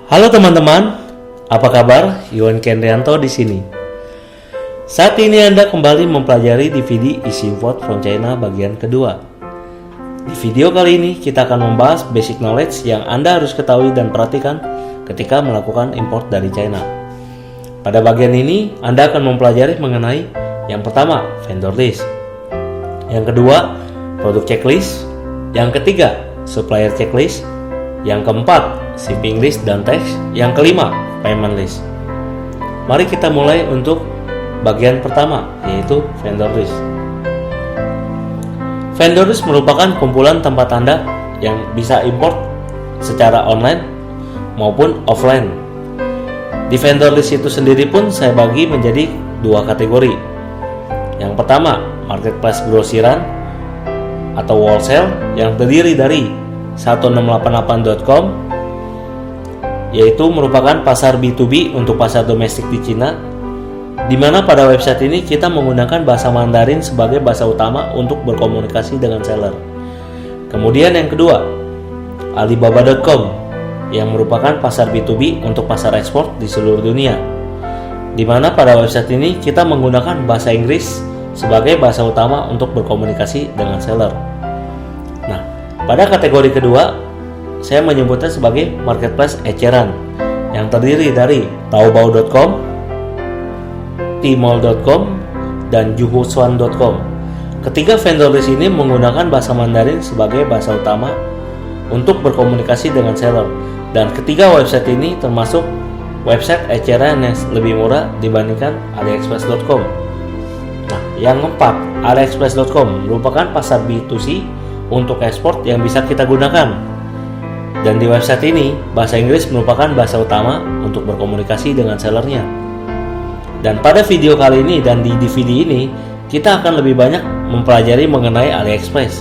Halo teman-teman, apa kabar? Iwan Kendrianto di sini. Saat ini Anda kembali mempelajari DVD Isi Import from China bagian kedua. Di video kali ini kita akan membahas basic knowledge yang Anda harus ketahui dan perhatikan ketika melakukan import dari China. Pada bagian ini Anda akan mempelajari mengenai yang pertama, vendor list. Yang kedua, produk checklist. Yang ketiga, supplier checklist. Yang keempat, shipping list dan tax. Yang kelima, payment list. Mari kita mulai untuk bagian pertama, yaitu vendor list. Vendor list merupakan kumpulan tempat Anda yang bisa import secara online maupun offline. Di vendor list itu sendiri pun saya bagi menjadi dua kategori. Yang pertama, marketplace grosiran atau wholesale yang terdiri dari 1688.com, yaitu merupakan pasar B2B untuk pasar domestik di Cina, di mana pada website ini kita menggunakan bahasa Mandarin sebagai bahasa utama untuk berkomunikasi dengan seller. Kemudian yang kedua, Alibaba.com yang merupakan pasar B2B untuk pasar ekspor di seluruh dunia, di mana pada website ini kita menggunakan bahasa Inggris sebagai bahasa utama untuk berkomunikasi dengan seller. Nah, pada kategori kedua, saya menyebutnya sebagai marketplace eceran yang terdiri dari Taobao.com, Tmall.com, dan Juhusuan.com. Ketiga vendor list ini menggunakan bahasa Mandarin sebagai bahasa utama untuk berkomunikasi dengan seller, dan ketiga website ini termasuk website eceran yang lebih murah dibandingkan AliExpress.com. Nah, yang keempat, AliExpress.com merupakan pasar B2C untuk ekspor yang bisa kita gunakan. Dan di website ini, bahasa Inggris merupakan bahasa utama untuk berkomunikasi dengan sellernya. Dan pada video kali ini dan di DVD ini, kita akan lebih banyak mempelajari mengenai AliExpress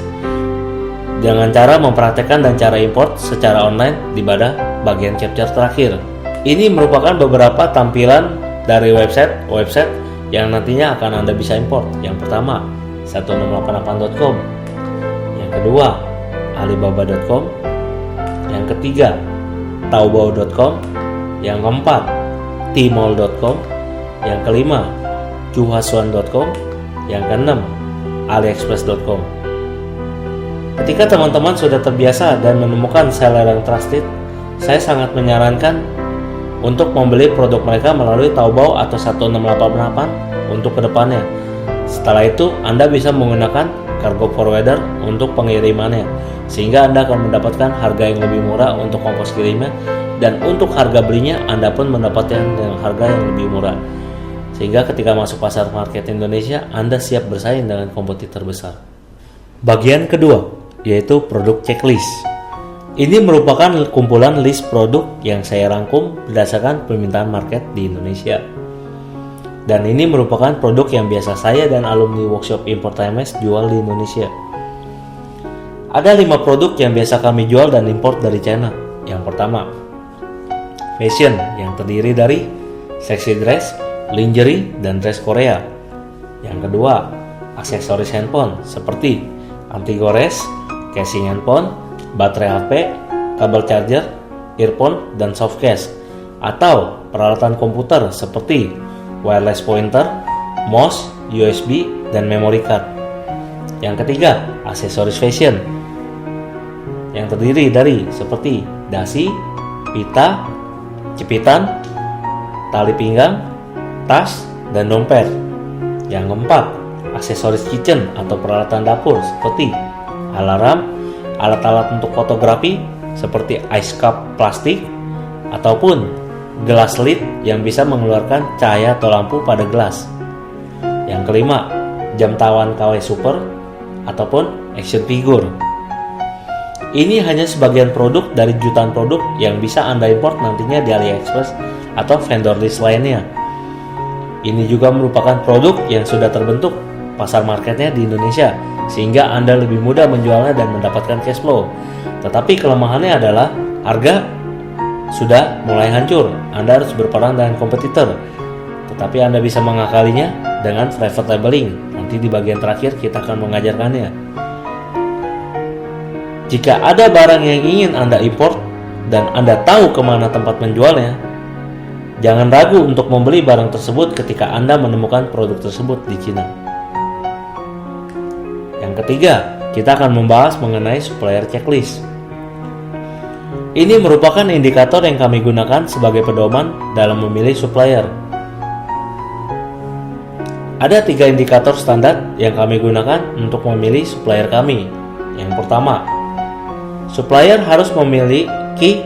dengan cara mempraktekkan dan cara import secara online di pada bagian chapter terakhir. Ini merupakan beberapa tampilan dari website yang nantinya akan Anda bisa import. Yang pertama, 1688.com. Yang kedua, Alibaba.com. Yang ketiga, Taobao.com. Yang keempat, Tmall.com. Yang kelima, Juhusuan.com. Yang keenam, AliExpress.com. Ketika teman-teman sudah terbiasa dan menemukan seller yang trusted, saya sangat menyarankan untuk membeli produk mereka melalui Taobao atau 1688 untuk kedepannya. Setelah itu, Anda bisa menggunakan cargo forwarder untuk pengirimannya, sehingga Anda akan mendapatkan harga yang lebih murah untuk ongkos kirimnya, dan untuk harga belinya Anda pun mendapatkan harga yang lebih murah, sehingga ketika masuk pasar market Indonesia Anda siap bersaing dengan kompetitor besar. Bagian kedua, yaitu produk checklist. Ini merupakan kumpulan list produk yang saya rangkum berdasarkan permintaan market di Indonesia. Dan ini merupakan produk yang biasa saya dan alumni workshop Import TMS jual di Indonesia. Ada 5 produk yang biasa kami jual dan import dari China. Yang pertama, fashion yang terdiri dari sexy dress, lingerie, dan dress Korea. Yang kedua, aksesoris handphone seperti anti gores, casing handphone, baterai HP, kabel charger, earphone, dan soft case, atau peralatan komputer seperti wireless pointer, mouse, USB, dan memory card. Yang ketiga, aksesoris fashion yang terdiri dari seperti dasi, pita, jepitan, tali pinggang, tas, dan dompet. Yang keempat, aksesoris kitchen atau peralatan dapur seperti alarm, alat-alat untuk fotografi seperti ice cup plastik, ataupun gelas lid yang bisa mengeluarkan cahaya atau lampu pada gelas. Yang kelima, jam tangan KW Super ataupun action figure. Ini hanya sebagian produk dari jutaan produk yang bisa Anda import nantinya di AliExpress atau vendor list lainnya. Ini juga merupakan produk yang sudah terbentuk pasar marketnya di Indonesia, sehingga Anda lebih mudah menjualnya dan mendapatkan cash flow. Tetapi kelemahannya adalah harga sudah mulai hancur. Anda harus berperang dengan kompetitor, tetapi Anda bisa mengakalinya dengan private labeling. Nanti di bagian terakhir kita akan mengajarkannya. Jika ada barang yang ingin Anda import dan Anda tahu kemana tempat menjualnya, jangan ragu untuk membeli barang tersebut ketika Anda menemukan produk tersebut di Cina. Yang ketiga, kita akan membahas mengenai supplier checklist. Ini merupakan indikator yang kami gunakan sebagai pedoman dalam memilih supplier. Ada 3 indikator standar yang kami gunakan untuk memilih supplier kami. Yang pertama, supplier harus memiliki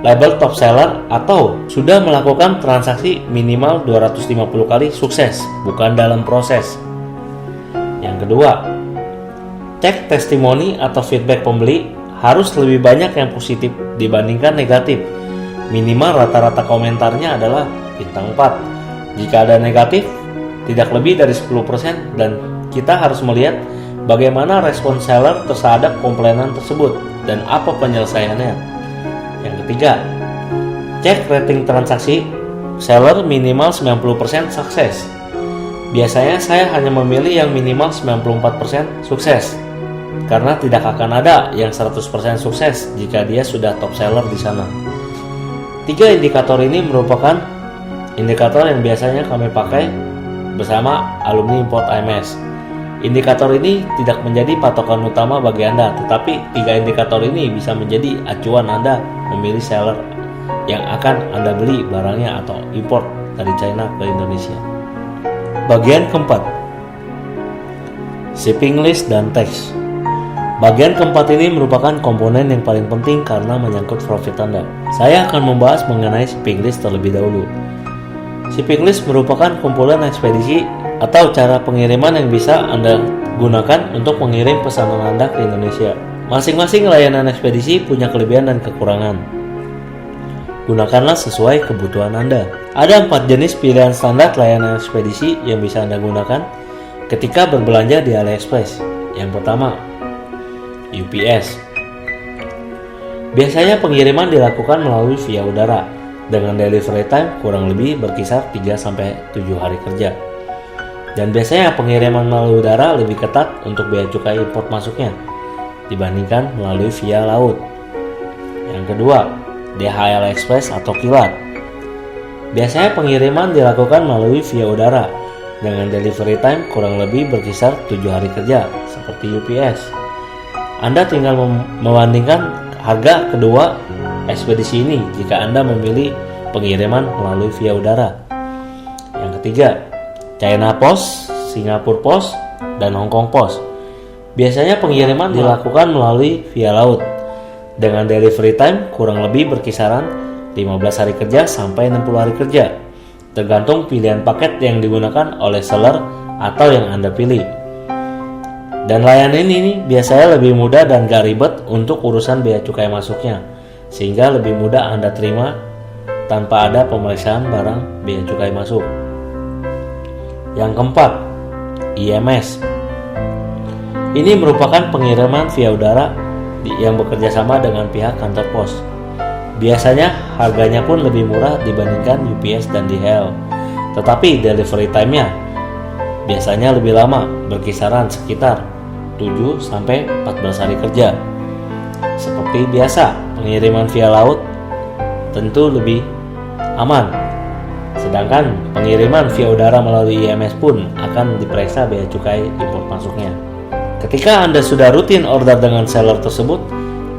label top seller atau sudah melakukan transaksi minimal 250 kali sukses, bukan dalam proses. Yang kedua, cek testimoni atau feedback pembeli harus lebih banyak yang positif dibandingkan negatif. Minimal rata-rata komentarnya adalah bintang 4. Jika ada negatif, tidak lebih dari 10%, dan kita harus melihat bagaimana respon seller terhadap komplainan tersebut dan apa penyelesaiannya. Yang ketiga, cek rating transaksi seller minimal 90% sukses. Biasanya saya hanya memilih yang minimal 94% sukses, karena tidak akan ada yang 100% sukses jika dia sudah top seller di sana. 3 indikator ini merupakan indikator yang biasanya kami pakai bersama alumni Import IMS. Indikator ini tidak menjadi patokan utama bagi Anda, tetapi 3 indikator ini bisa menjadi acuan Anda memilih seller yang akan Anda beli barangnya atau import dari China ke Indonesia. Bagian keempat, shipping list dan tax. Bagian keempat ini merupakan komponen yang paling penting karena menyangkut profit Anda. Saya akan membahas mengenai shipping list terlebih dahulu. Shipping list merupakan kumpulan ekspedisi atau cara pengiriman yang bisa Anda gunakan untuk mengirim pesanan Anda ke Indonesia. Masing-masing layanan ekspedisi punya kelebihan dan kekurangan. Gunakanlah sesuai kebutuhan Anda. Ada 4 jenis pilihan standar layanan ekspedisi yang bisa Anda gunakan ketika berbelanja di AliExpress. Yang pertama, UPS. Biasanya pengiriman dilakukan melalui via udara dengan delivery time kurang lebih berkisar 3-7 hari kerja. Dan biasanya pengiriman melalui udara lebih ketat untuk bea cukai import masuknya dibandingkan melalui via laut. Yang kedua, DHL Express atau Kilat. Biasanya pengiriman dilakukan melalui via udara dengan delivery time kurang lebih berkisar 7 hari kerja seperti UPS. Anda tinggal membandingkan harga kedua ekspedisi ini jika Anda memilih pengiriman melalui via udara. Yang ketiga, China Post, Singapore Post, dan Hong Kong Post. Biasanya pengiriman dilakukan melalui via laut dengan delivery time kurang lebih berkisaran 15 hari kerja sampai 60 hari kerja, tergantung pilihan paket yang digunakan oleh seller atau yang Anda pilih. Dan layanan ini biasanya lebih mudah dan gak ribet untuk urusan bea cukai masuknya, sehingga lebih mudah Anda terima tanpa ada pemeriksaan barang bea cukai masuk. Yang keempat, IMS. Ini merupakan pengiriman via udara yang bekerja sama dengan pihak kantor pos. Biasanya harganya pun lebih murah dibandingkan UPS dan DHL, tetapi delivery time-nya biasanya lebih lama, berkisaran sekitar 7-14 hari kerja. Seperti biasa, pengiriman via laut tentu lebih aman, sedangkan pengiriman via udara melalui IMS pun akan diperiksa bea cukai import masuknya. Ketika Anda sudah rutin order dengan seller tersebut,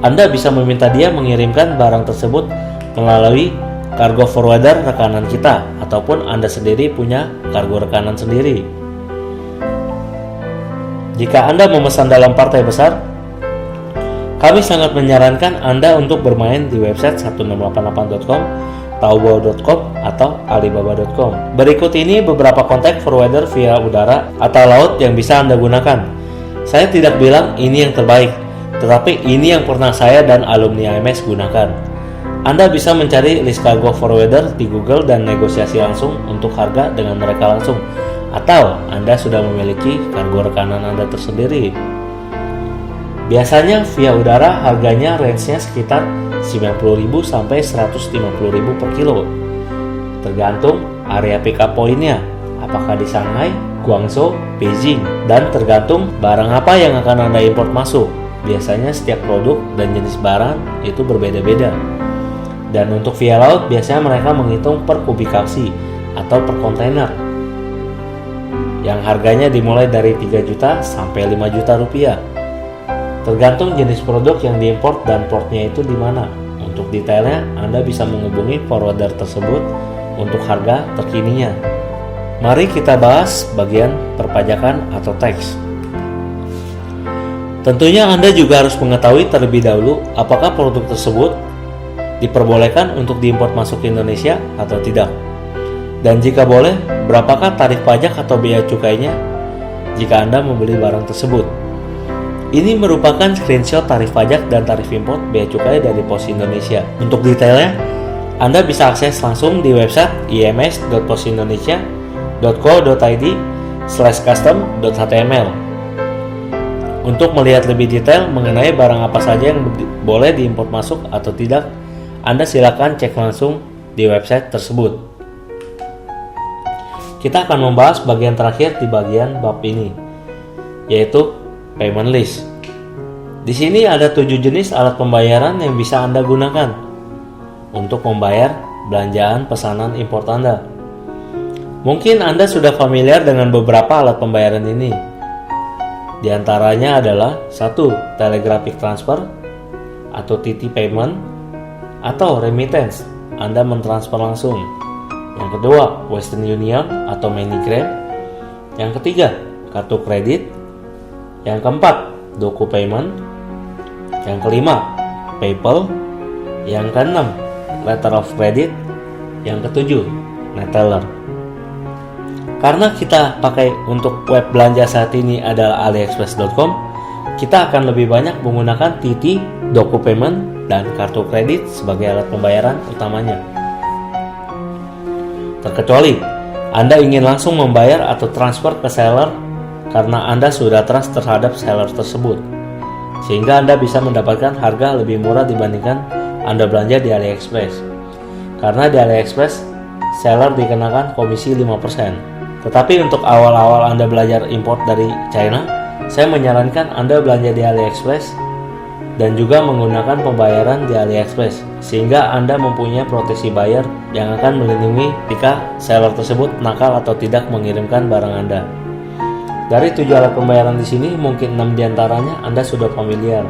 Anda bisa meminta dia mengirimkan barang tersebut melalui kargo forwarder rekanan kita, ataupun Anda sendiri punya kargo rekanan sendiri. Jika Anda memesan dalam partai besar, kami sangat menyarankan Anda untuk bermain di website 1688.com, taobao.com, atau alibaba.com. Berikut ini beberapa kontak forwarder via udara atau laut yang bisa Anda gunakan. Saya tidak bilang ini yang terbaik, tetapi ini yang pernah saya dan alumni IMS gunakan. Anda bisa mencari list kargo forwarder di Google dan negosiasi langsung untuk harga dengan mereka langsung, atau Anda sudah memiliki kargo rekanan Anda tersendiri. Biasanya via udara harganya range-nya sekitar 90.000 sampai 150.000 per kilo, tergantung area pickup point-nya, apakah di Shanghai, Guangzhou, Beijing, dan tergantung barang apa yang akan Anda import masuk. Biasanya setiap produk dan jenis barang itu berbeda-beda. Dan untuk via laut biasanya mereka menghitung per kubikasi atau per kontainer, yang harganya dimulai dari 3 juta sampai 5 juta rupiah. Tergantung jenis produk yang diimpor dan portnya itu di mana. Untuk detailnya, Anda bisa menghubungi forwarder tersebut untuk harga terkininya. Mari kita bahas bagian perpajakan atau tax. Tentunya Anda juga harus mengetahui terlebih dahulu apakah produk tersebut diperbolehkan untuk diimpor masuk ke Indonesia atau tidak. Dan jika boleh, berapakah tarif pajak atau bea cukainya jika Anda membeli barang tersebut. Ini merupakan screenshot tarif pajak dan tarif import bea cukai dari Pos Indonesia. Untuk detailnya, Anda bisa akses langsung di website ims.posindonesia.co.id/custom.html untuk melihat lebih detail mengenai barang apa saja yang boleh diimpor masuk atau tidak. Anda silakan cek langsung di website tersebut. Kita akan membahas bagian terakhir di bagian bab ini, yaitu payment list. Di sini ada 7 jenis alat pembayaran yang bisa Anda gunakan untuk membayar belanjaan pesanan import Anda. Mungkin Anda sudah familiar dengan beberapa alat pembayaran ini. Di antaranya adalah 1. Telegraphic transfer atau TT payment atau remittance, Anda mentransfer langsung. Yang kedua, Western Union atau MoneyGram. Yang ketiga, kartu kredit. Yang keempat, Doku Payment. Yang kelima, PayPal. Yang keenam, Letter of Credit. Yang ketujuh, Neteller. Karena kita pakai untuk web belanja saat ini adalah aliexpress.com, kita akan lebih banyak menggunakan TT, Doku Payment, dan kartu kredit sebagai alat pembayaran utamanya. Terkecuali Anda ingin langsung membayar atau transfer ke seller karena Anda sudah trust terhadap seller tersebut, sehingga Anda bisa mendapatkan harga lebih murah dibandingkan Anda belanja di AliExpress. Karena di AliExpress, seller dikenakan komisi 5%. Tetapi untuk awal-awal Anda belajar import dari China, saya menyarankan Anda belanja di AliExpress dan juga menggunakan pembayaran di AliExpress, sehingga Anda mempunyai proteksi buyer yang akan melindungi jika seller tersebut nakal atau tidak mengirimkan barang Anda. Dari 7 alat pembayaran di sini, mungkin 6 diantaranya Anda sudah familiar.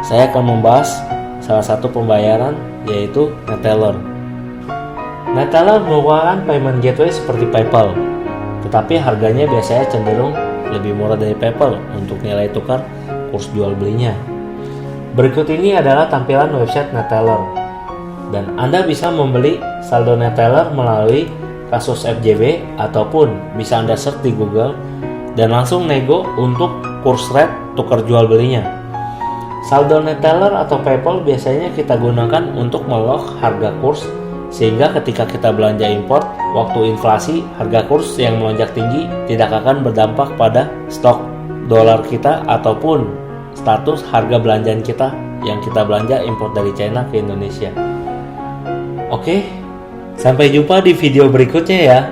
Saya akan membahas salah satu pembayaran, yaitu Neteller. Neteller merupakan payment gateway seperti PayPal, tetapi harganya biasanya cenderung lebih murah dari PayPal untuk nilai tukar kurs jual belinya. Berikut ini adalah tampilan website Neteller, dan Anda bisa membeli saldo Neteller melalui kasus FJB ataupun bisa Anda search di Google dan langsung nego untuk kurs rate tukar jual belinya. Saldo Neteller atau PayPal biasanya kita gunakan untuk melock harga kurs, sehingga ketika kita belanja import, waktu inflasi, harga kurs yang melonjak tinggi tidak akan berdampak pada stok dolar kita ataupun status harga belanjaan kita yang kita belanja import dari China ke Indonesia. Oke, sampai jumpa di video berikutnya ya.